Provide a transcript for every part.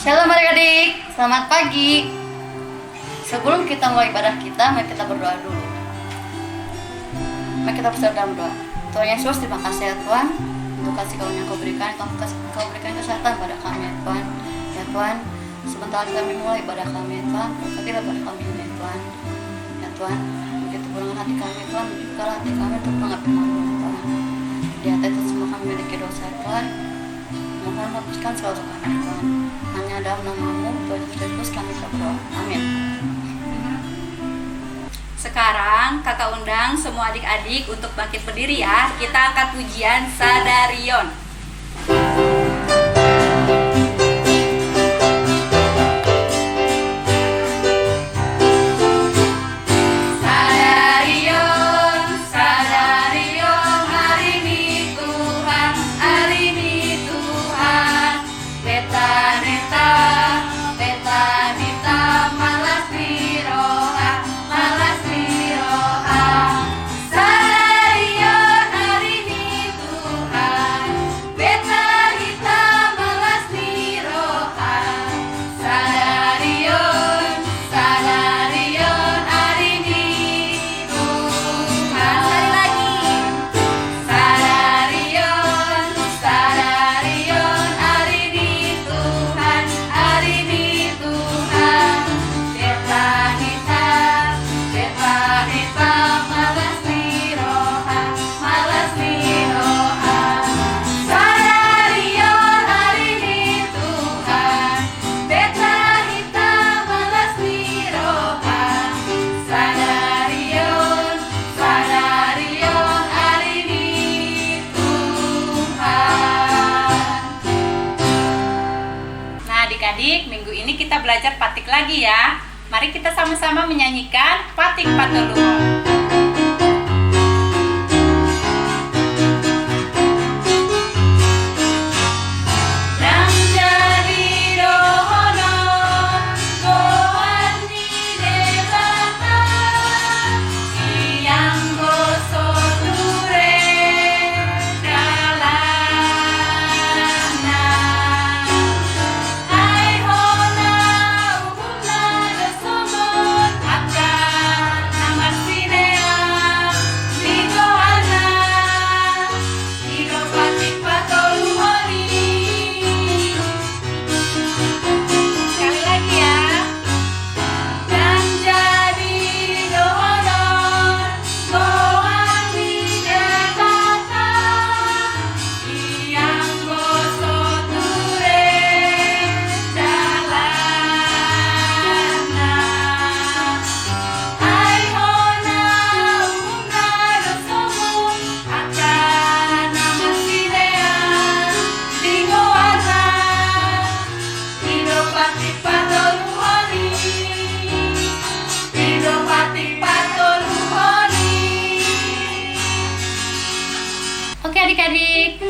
Shalom adik-adik, selamat pagi. Sebelum kita mulai ibadah kita, mari kita berdoa dulu. Mari kita bersatu dalam doa. Tuhan Yesus, terima kasih ya Tuhan untuk kasih karunia yang Kau berikan. Kau berikan kesehatan pada kami ya Tuhan. Ya Tuhan, sebentar kami mulai ibadah kami ya Tuhan. Berkatilah pada kami ya Tuhan. Ya Tuhan, begitu pulangan hati kami ya Tuhan, bukalah hati kami untuk mengabdi-Mu ya Tuhan. Di atas itu semua kami memiliki dosa ya Tuhan. Mohon hapuskan segala dosa kami Tuhan. Hanya dalam nama-Mu, Tuhan Yesus kami berdoa. Amin. Sekarang kakak undang semua adik-adik untuk bangkit berdiri ya. Kita angkat pujian Sadarion. Adik-adik, minggu ini kita belajar patik lagi ya. Mari kita sama-sama menyanyikan Patik Patulungan. Adik-adik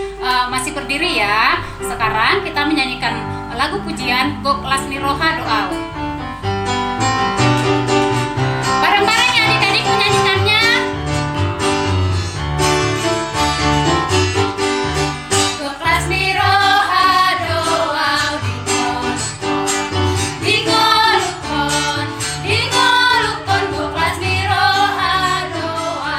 masih berdiri ya. Sekarang kita menyanyikan lagu pujian Go Kelas Niroha Doa. Bareng-bareng ya adik-adik menyanyikannya. Go Kelas Niroha Doa Dingolukon Go Kelas Niroha Doa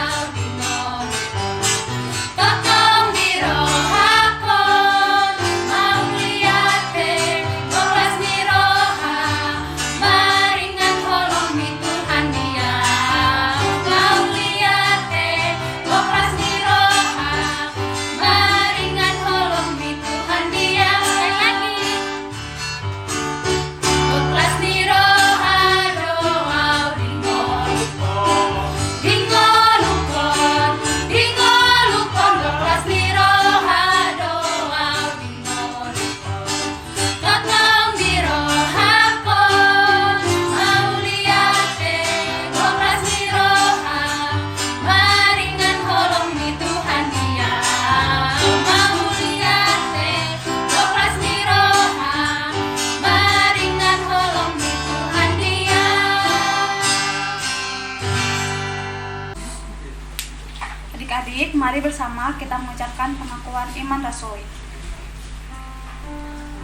Adik-adik, mari bersama kita mengucapkan pengakuan iman rasuli.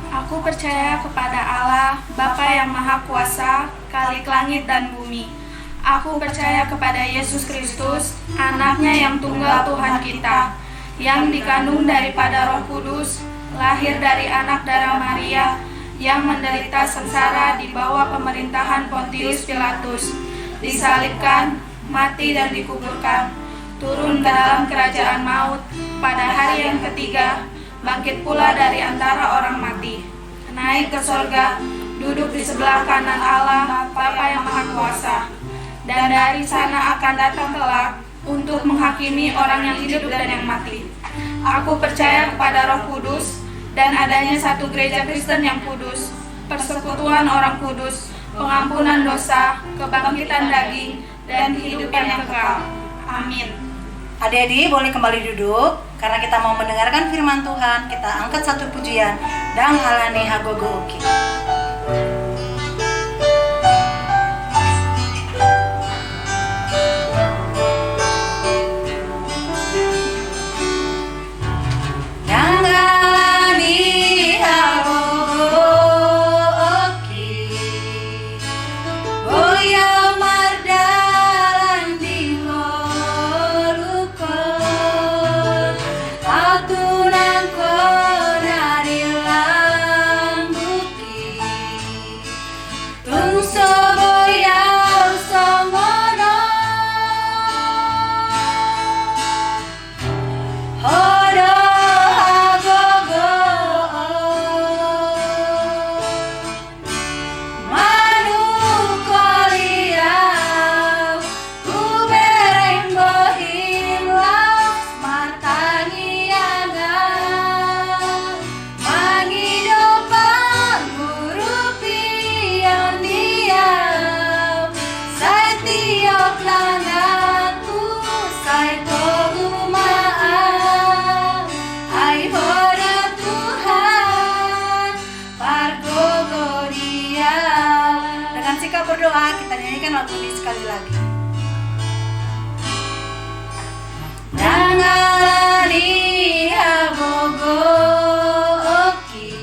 Aku Aku percaya kepada Allah, Bapa yang Maha Kuasa, Khalik langit dan bumi. Aku percaya kepada Yesus Kristus, Anaknya yang tunggal Tuhan kita, yang dikandung daripada Roh Kudus, lahir dari anak darah Maria, yang menderita sengsara di bawah pemerintahan Pontius Pilatus, disalibkan, mati dan dikuburkan, turun ke dalam kerajaan maut, pada hari yang ketiga, bangkit pula dari antara orang mati, naik ke sorga, duduk di sebelah kanan Allah, Bapa yang Maha Kuasa, dan dari sana akan datang kelak untuk menghakimi orang yang hidup dan yang mati. Aku percaya kepada Roh Kudus dan adanya satu gereja Kristen yang kudus, persekutuan orang kudus, pengampunan dosa, kebangkitan daging, dan kehidupan yang kekal. Amin. Adik-adik boleh kembali duduk karena kita mau mendengarkan firman Tuhan. Kita angkat satu pujian, Dang Halani Hagogo Uki. Dang Halani Hagogo Uki, Boya Mardalan di Molukon, atunan kona di Lambuki, tungso boya songono, hodo hagogo, manu koliau, kubereng bohim laus matani agam, mangidopan murupian diam, saya tiok langatu, saya togumaan, ai hoda Tuhan, pargogo dia. Dengan sikap berdoa kita nyanyikan lagu ini sekali lagi. Nangani hagogo oki,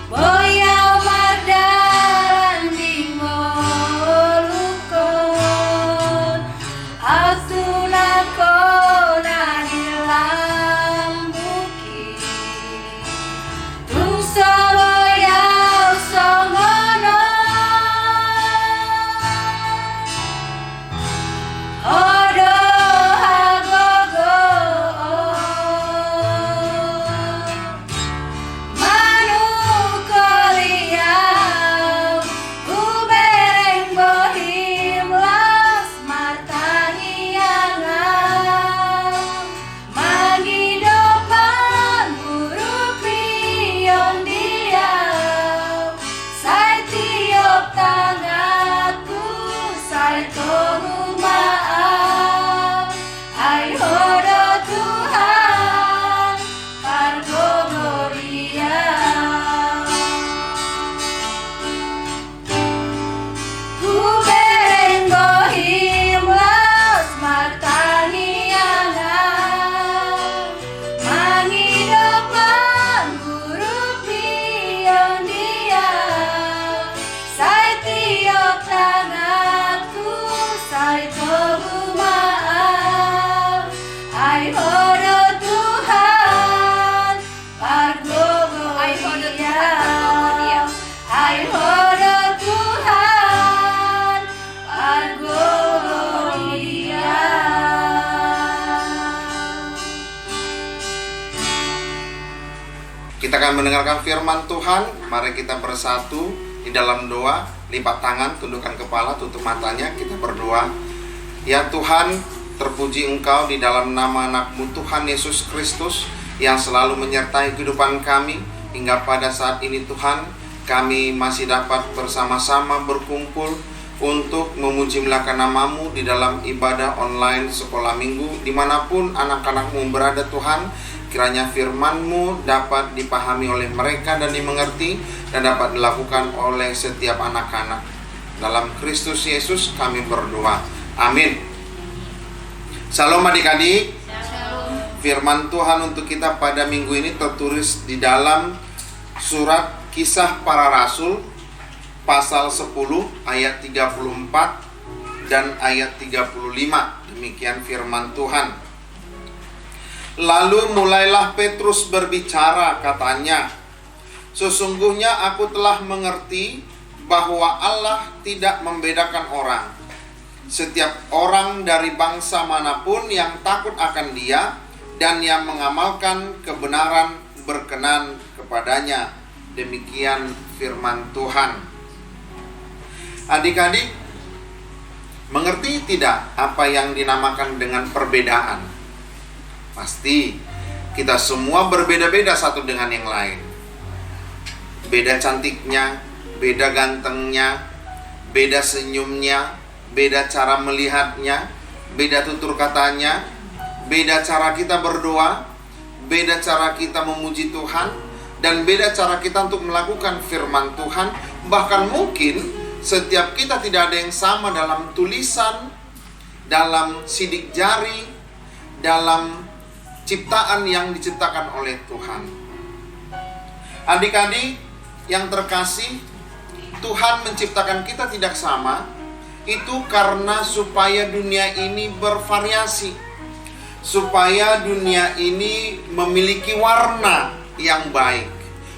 boya mardalan di molukon, asuna kona di lambuki, tungso boya songono, hodo hagogo, manu koliau, kubereng bohim las martani angam, mangidopan murupion diam, saya tiup tanganku, saya tunggu maaf, ai hodo Tuhan, pargogo dia. Kubereng bohim las martani angam, mangidopan murupion diam, saya tiup tanganku, saya tunggu maaf, ai hodo Tuhan, pargogo dia, ai hodo Tuhan, pargogo dia. Kita akan mendengarkan firman Tuhan. Mari kita bersatu di dalam doa. Lipat tangan, tundukkan kepala, tutup matanya. Kita berdoa. Ya Tuhan, terpuji Engkau di dalam nama anak-Mu Tuhan Yesus Kristus yang selalu menyertai kehidupan kami. Hingga pada saat ini Tuhan, kami masih dapat bersama-sama berkumpul untuk memuji memuliakan nama-Mu di dalam ibadah online sekolah minggu. Dimanapun anak-anak-Mu berada Tuhan, kiranya firman-Mu dapat dipahami oleh mereka dan dimengerti dan dapat dilakukan oleh setiap anak-anak. Dalam Kristus Yesus kami berdoa. Amin. Shalom adik-adik. Firman Tuhan untuk kita pada minggu ini tertulis di dalam Surat Kisah Para Rasul pasal 10 ayat 34 dan ayat 35. Demikian firman Tuhan. Lalu mulailah Petrus berbicara, katanya, "Sesungguhnya aku telah mengerti bahwa Allah tidak membedakan orang. Setiap orang dari bangsa manapun yang takut akan Dia dan yang mengamalkan kebenaran berkenan kepadanya." Demikian firman Tuhan. Adik-adik, mengerti tidak apa yang dinamakan dengan perbedaan? Pasti kita semua berbeda-beda satu dengan yang lain. Beda cantiknya, beda gantengnya, beda senyumnya, beda cara melihatnya, beda tutur katanya, beda cara kita berdoa, beda cara kita memuji Tuhan, dan beda cara kita untuk melakukan firman Tuhan. Bahkan mungkin setiap kita tidak ada yang sama dalam tulisan, dalam sidik jari, dalam ciptaan yang diciptakan oleh Tuhan. Adik-adik yang terkasih, Tuhan menciptakan kita tidak sama. Itu karena supaya dunia ini bervariasi, supaya dunia ini memiliki warna yang baik.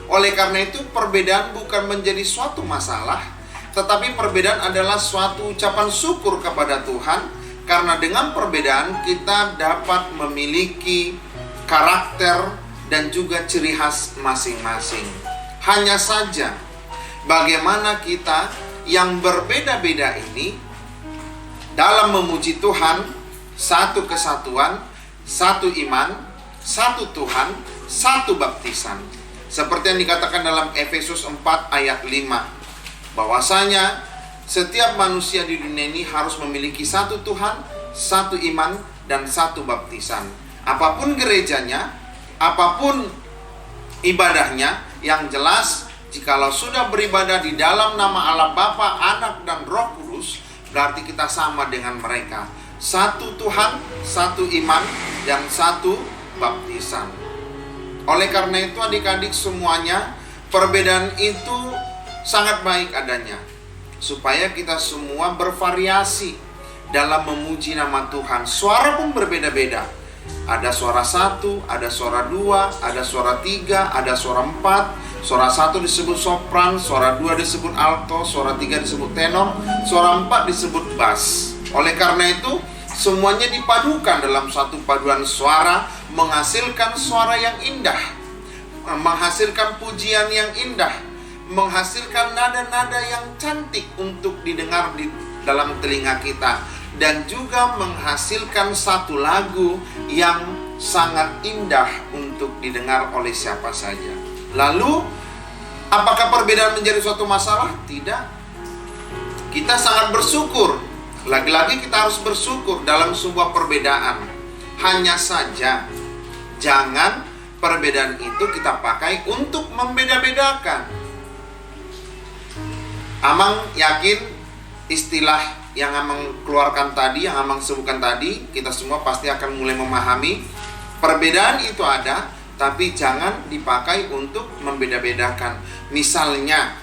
Oleh karena itu, perbedaan bukan menjadi suatu masalah, tetapi perbedaan adalah suatu ucapan syukur kepada Tuhan. Karena dengan perbedaan kita dapat memiliki karakter dan juga ciri khas masing-masing. Hanya saja bagaimana kita yang berbeda-beda ini dalam memuji Tuhan, satu kesatuan, satu iman, satu Tuhan, satu baptisan. Seperti yang dikatakan dalam Efesus 4 ayat 5, bahwasanya setiap manusia di dunia ini harus memiliki satu Tuhan, satu iman, dan satu baptisan. Apapun gerejanya, apapun ibadahnya, yang jelas jikalau sudah beribadah di dalam nama Allah Bapa, Anak, dan Roh Kudus, berarti kita sama dengan mereka. Satu Tuhan, satu iman, dan satu baptisan. Oleh karena itu adik-adik semuanya, perbedaan itu sangat baik adanya, supaya kita semua bervariasi dalam memuji nama Tuhan. Suara pun berbeda-beda. Ada suara 1, ada suara 2, ada suara 3, ada suara 4. Suara 1 disebut sopran, suara 2 disebut alto, suara 3 disebut tenor, suara 4 disebut bass. Oleh karena itu, semuanya dipadukan dalam satu paduan suara, menghasilkan suara yang indah, menghasilkan pujian yang indah, menghasilkan nada-nada yang cantik untuk didengar di dalam telinga kita, dan juga menghasilkan satu lagu yang sangat indah untuk didengar oleh siapa saja. Lalu, apakah perbedaan menjadi suatu masalah? Tidak. Kita sangat bersyukur. Lagi-lagi kita harus bersyukur dalam sebuah perbedaan. Hanya saja, jangan perbedaan itu kita pakai untuk membeda-bedakan. Amang yakin istilah yang Amang keluarkan tadi, yang Amang sebutkan tadi, kita semua pasti akan mulai memahami perbedaan itu ada, tapi jangan dipakai untuk membeda-bedakan. Misalnya,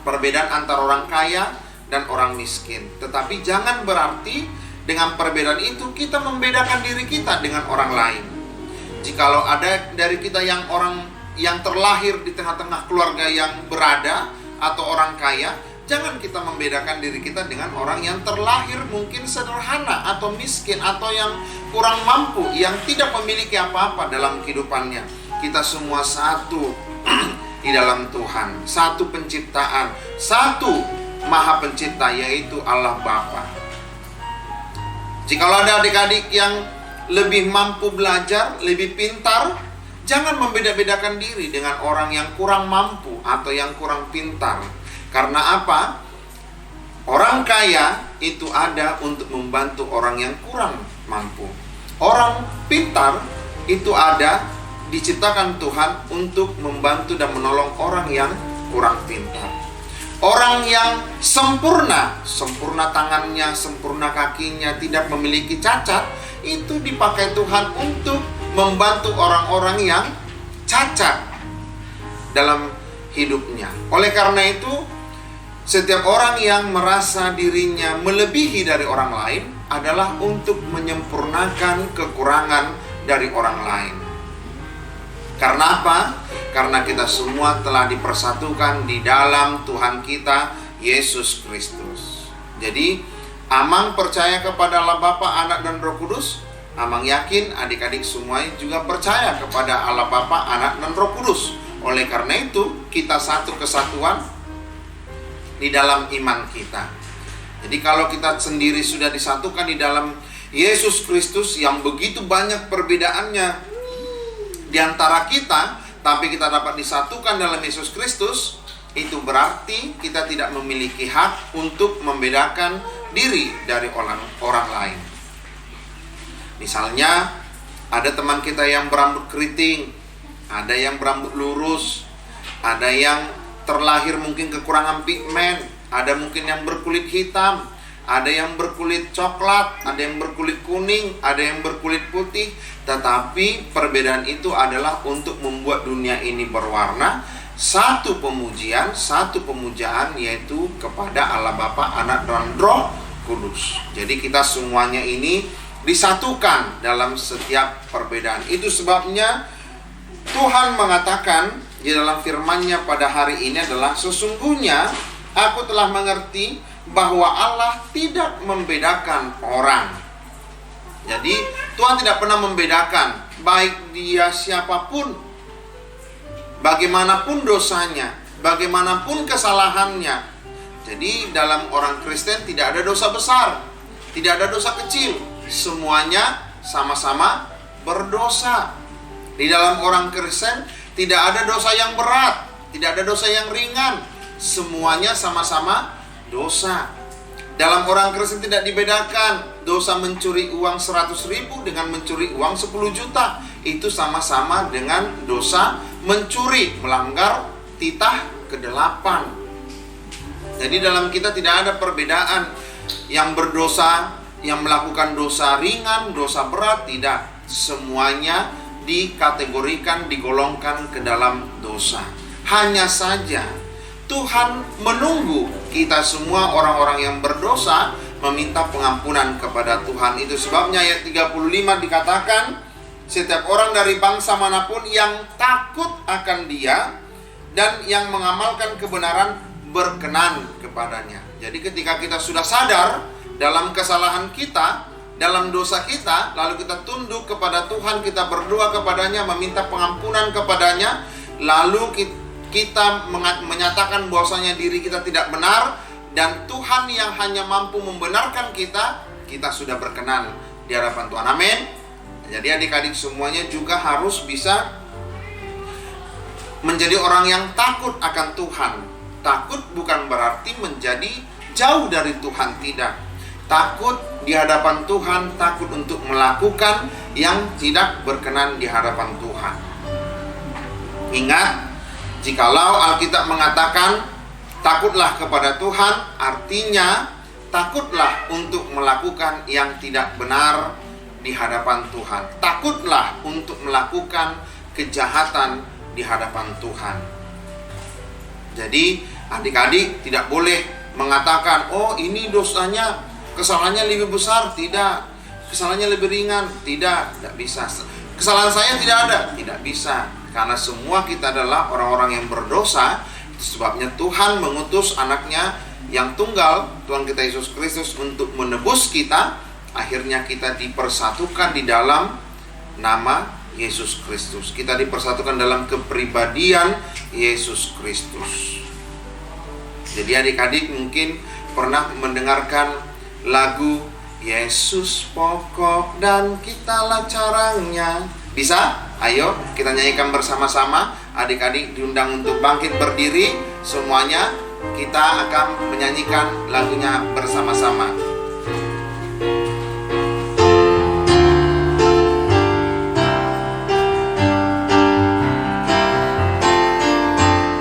perbedaan antara orang kaya dan orang miskin. Tetapi jangan berarti dengan perbedaan itu kita membedakan diri kita dengan orang lain. Jikalau ada dari kita yang terlahir di tengah-tengah keluarga yang berada atau orang kaya, jangan kita membedakan diri kita dengan orang yang terlahir mungkin sederhana atau miskin atau yang kurang mampu, yang tidak memiliki apa-apa dalam kehidupannya. Kita semua satu di dalam Tuhan, satu penciptaan, satu Maha Pencipta, yaitu Allah Bapa. Jikalau ada adik-adik yang lebih mampu belajar, lebih pintar, jangan membeda-bedakan diri dengan orang yang kurang mampu atau yang kurang pintar. Karena apa? Orang kaya itu ada untuk membantu orang yang kurang mampu. Orang pintar itu ada, diciptakan Tuhan untuk membantu dan menolong orang yang kurang pintar. Orang yang sempurna tangannya, sempurna kakinya, tidak memiliki cacat, itu dipakai Tuhan untuk membantu orang-orang yang cacat. dalam hidupnya. Oleh karena itu, setiap orang yang merasa dirinya melebihi dari orang lain adalah untuk menyempurnakan kekurangan dari orang lain. Karena apa? Karena kita semua telah dipersatukan di dalam Tuhan kita, Yesus Kristus. Jadi, Amang percaya kepada Allah Bapa, Anak, dan Roh Kudus. Amang yakin adik-adik semuanya juga percaya kepada Allah Bapa, Anak, dan Roh Kudus. Oleh karena itu, kita satu kesatuan di dalam iman kita. Jadi kalau kita sendiri sudah disatukan di dalam Yesus Kristus yang begitu banyak perbedaannya di antara kita, tapi kita dapat disatukan dalam Yesus Kristus, itu berarti kita tidak memiliki hak untuk membedakan diri dari orang lain. Misalnya, ada teman kita yang berambut keriting, ada yang berambut lurus, ada yang terlahir mungkin kekurangan pigmen, ada mungkin yang berkulit hitam, ada yang berkulit coklat, ada yang berkulit kuning, ada yang berkulit putih. Tetapi perbedaan itu adalah untuk membuat dunia ini berwarna. Satu pemujian, satu pemujaan, yaitu kepada Allah Bapa, Anak, dan Roh Kudus. Jadi kita semuanya ini disatukan dalam setiap perbedaan. Itu sebabnya Tuhan mengatakan di dalam firman-Nya pada hari ini adalah, sesungguhnya aku telah mengerti bahwa Allah tidak membedakan orang. Jadi Tuhan tidak pernah membedakan, baik dia siapapun, bagaimanapun dosanya, bagaimanapun kesalahannya. Jadi dalam orang Kristen tidak ada dosa besar, tidak ada dosa kecil, semuanya sama-sama berdosa. Di dalam orang Kristen tidak ada dosa yang berat, tidak ada dosa yang ringan, semuanya sama-sama dosa. Dalam orang Kristen tidak dibedakan dosa mencuri uang 100.000 dengan mencuri uang 10 juta. Itu sama-sama dengan dosa mencuri, melanggar titah ke-8. Jadi dalam kita tidak ada perbedaan yang berdosa, yang melakukan dosa ringan, dosa berat, tidak. Semuanya dikategorikan, digolongkan ke dalam dosa. Hanya saja Tuhan menunggu kita semua orang-orang yang berdosa meminta pengampunan kepada Tuhan. Itu sebabnya ayat 35 dikatakan, setiap orang dari bangsa manapun yang takut akan Dia dan yang mengamalkan kebenaran berkenan kepadanya. Jadi ketika kita sudah sadar dalam kesalahan kita, dalam dosa kita, lalu kita tunduk kepada Tuhan, kita berdoa kepadanya, meminta pengampunan kepadanya, lalu kita menyatakan bahwasanya diri kita tidak benar, dan Tuhan yang hanya mampu membenarkan kita, kita sudah berkenan di hadapan Tuhan. Amin. Jadi adik-adik semuanya juga harus bisa menjadi orang yang takut akan Tuhan. Takut bukan berarti menjadi jauh dari Tuhan, tidak. Takut di hadapan Tuhan, takut untuk melakukan yang tidak berkenan di hadapan Tuhan. Ingat, jikalau Alkitab mengatakan takutlah kepada Tuhan, artinya takutlah untuk melakukan yang tidak benar di hadapan Tuhan. Takutlah untuk melakukan kejahatan di hadapan Tuhan. Jadi adik-adik tidak boleh mengatakan, oh ini dosanya, kesalahannya lebih besar. Tidak. Kesalahannya lebih ringan. Tidak bisa. Kesalahan saya tidak ada. Tidak bisa. Karena semua kita adalah orang-orang yang berdosa. Sebabnya Tuhan mengutus anaknya yang tunggal, Tuhan kita Yesus Kristus, untuk menebus kita. Akhirnya kita dipersatukan di dalam nama Yesus Kristus. Kita dipersatukan dalam kepribadian Yesus Kristus. Jadi adik-adik mungkin pernah mendengarkan lagu Yesus pokok dan kitalah caranya. Bisa? Ayo kita nyanyikan bersama-sama. Adik-adik diundang untuk bangkit berdiri. Semuanya kita akan menyanyikan lagunya bersama-sama.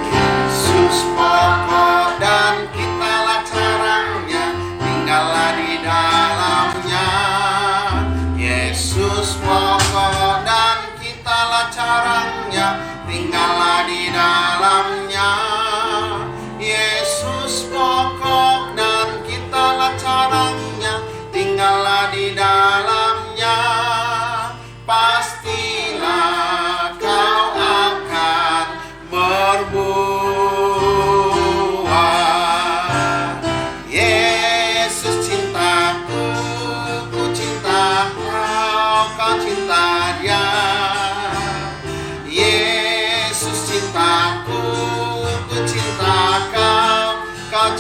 Yesus pokok dan kitalah caranya, tinggallah di dalamnya. Yesus pokok dan kitalah caranya, tinggallah di dalamnya.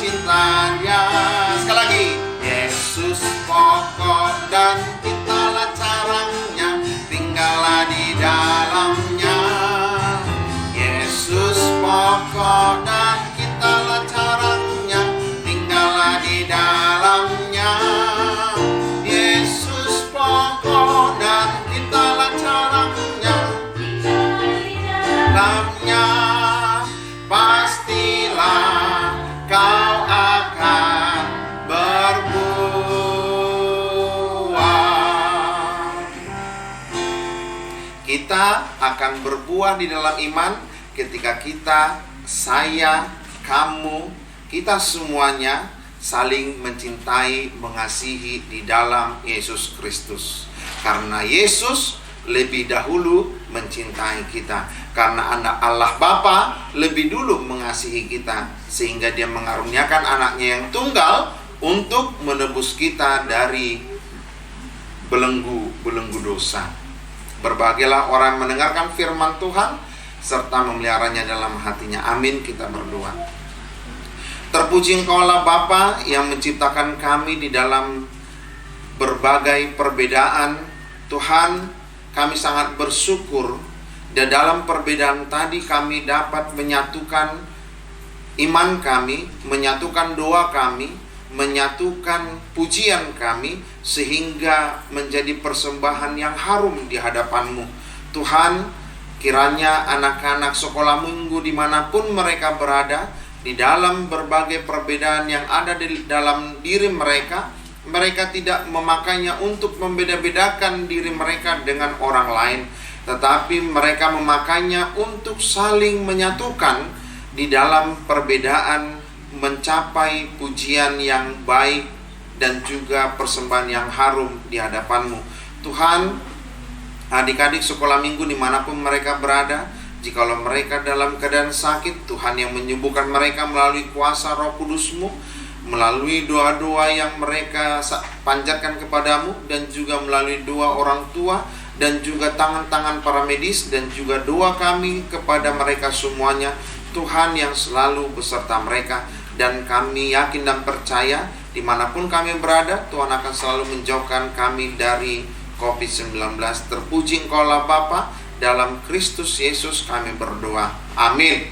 cintanya. Sekali lagi, Yesus pokok dan kitalah caranya, tinggallah di dalamnya. Yesus pokok dan kitalah caranya, tinggallah di dalamnya. Yesus pokok dan kitalah caranya, dalamnya. Pastilah kau akan berbuah. Kita akan berbuah di dalam iman ketika kita, saya, kamu, kita semuanya saling mencintai, mengasihi di dalam Yesus Kristus. Karena Yesus lebih dahulu mencintai kita. Karena anak Allah Bapa lebih dulu mengasihi kita, sehingga dia mengaruniakan anaknya yang tunggal untuk menebus kita dari belenggu dosa. Berbahagialah orang mendengarkan firman Tuhan serta memeliharanya dalam hatinya. Amin. Kita berdoa. Terpuji Engkaulah Bapa yang menciptakan kami di dalam berbagai perbedaan. Tuhan, kami sangat bersyukur dan dalam perbedaan tadi kami dapat menyatukan iman kami, menyatukan doa kami, menyatukan pujian kami, sehingga menjadi persembahan yang harum di hadapan-Mu. Tuhan, kiranya anak-anak sekolah minggu dimanapun mereka berada, di dalam berbagai perbedaan yang ada di dalam diri mereka, mereka tidak memakainya untuk membeda-bedakan diri mereka dengan orang lain, tetapi mereka memakainya untuk saling menyatukan di dalam perbedaan, mencapai pujian yang baik dan juga persembahan yang harum di hadapan-Mu. Tuhan, adik-adik sekolah minggu dimanapun mereka berada, jikalau mereka dalam keadaan sakit, Tuhan yang menyembuhkan mereka melalui kuasa Roh Kudus-Mu, melalui doa-doa yang mereka panjatkan kepadamu, dan juga melalui doa orang tua, dan juga tangan-tangan para medis, dan juga doa kami kepada mereka semuanya. Tuhan yang selalu beserta mereka, dan kami yakin dan percaya dimanapun kami berada, Tuhan akan selalu menjauhkan kami dari COVID-19. Terpuji Engkaulah Bapa, dalam Kristus Yesus kami berdoa. Amin.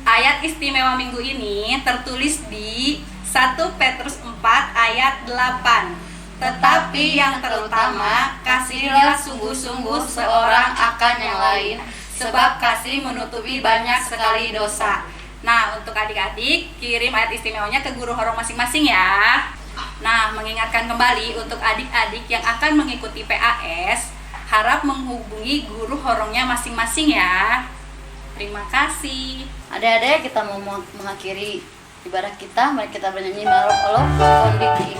Ayat istimewa minggu ini tertulis di 1 Petrus 4 ayat 8. Tetapi yang terutama, kasihilah sungguh-sungguh seorang akan yang lain, sebab kasih menutupi banyak sekali dosa. Nah, untuk adik-adik, kirim ayat istimewanya ke guru horong masing-masing ya. Nah, mengingatkan kembali untuk adik-adik yang akan mengikuti PAS, harap menghubungi guru horongnya masing-masing ya. Terima kasih. Adik-adik, kita mau mengakhiri ibadah kita. Mari kita bernyanyi Marok Allah Kondiki.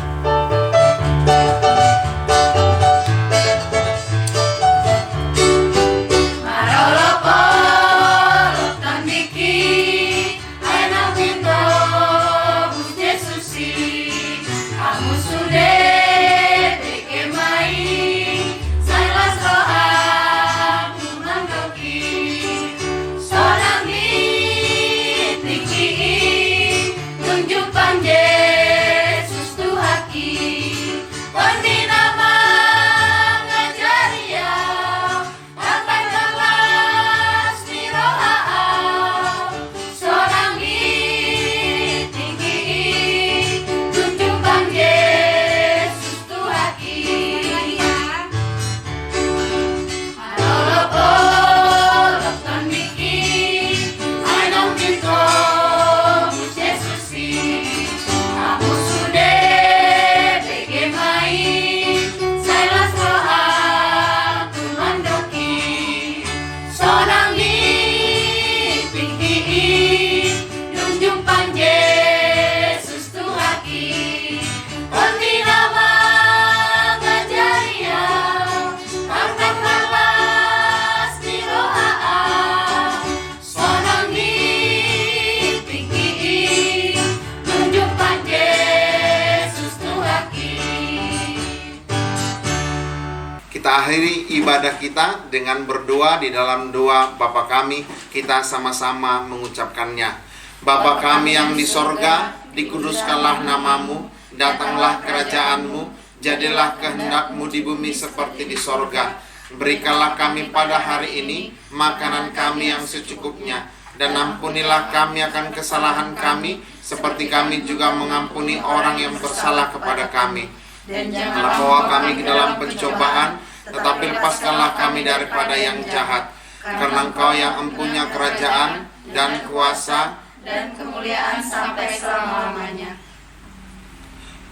Akhiri ibadah kita dengan berdoa. Di dalam doa Bapa kami, kita sama-sama mengucapkannya. Bapa kami yang di sorga, dikuduskanlah namamu, datanglah kerajaanmu, jadilah kehendakmu di bumi seperti di sorga. Berikanlah kami pada hari ini makanan kami yang secukupnya, dan ampunilah kami akan kesalahan kami, seperti kami juga mengampuni orang yang bersalah kepada kami. Dan janganlah bawa kami ke dalam pencobaan, tetapi lepaskanlah kami daripada yang jahat. Karena Engkau yang empunya kerajaan dan kuasa dan kemuliaan sampai selama-lamanya.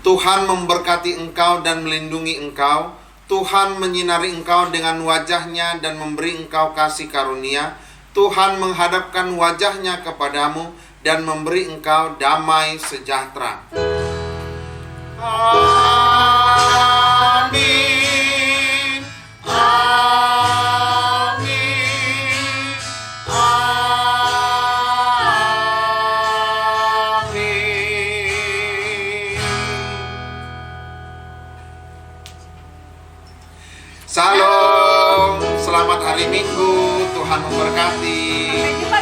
Tuhan memberkati engkau dan melindungi engkau. Tuhan menyinari engkau dengan wajah-Nya dan memberi engkau kasih karunia. Tuhan menghadapkan wajah-Nya kepadamu dan memberi engkau damai sejahtera. Amin. Amin. Amin. Salam, selamat hari Minggu, Tuhan memberkati. Sampai jumpa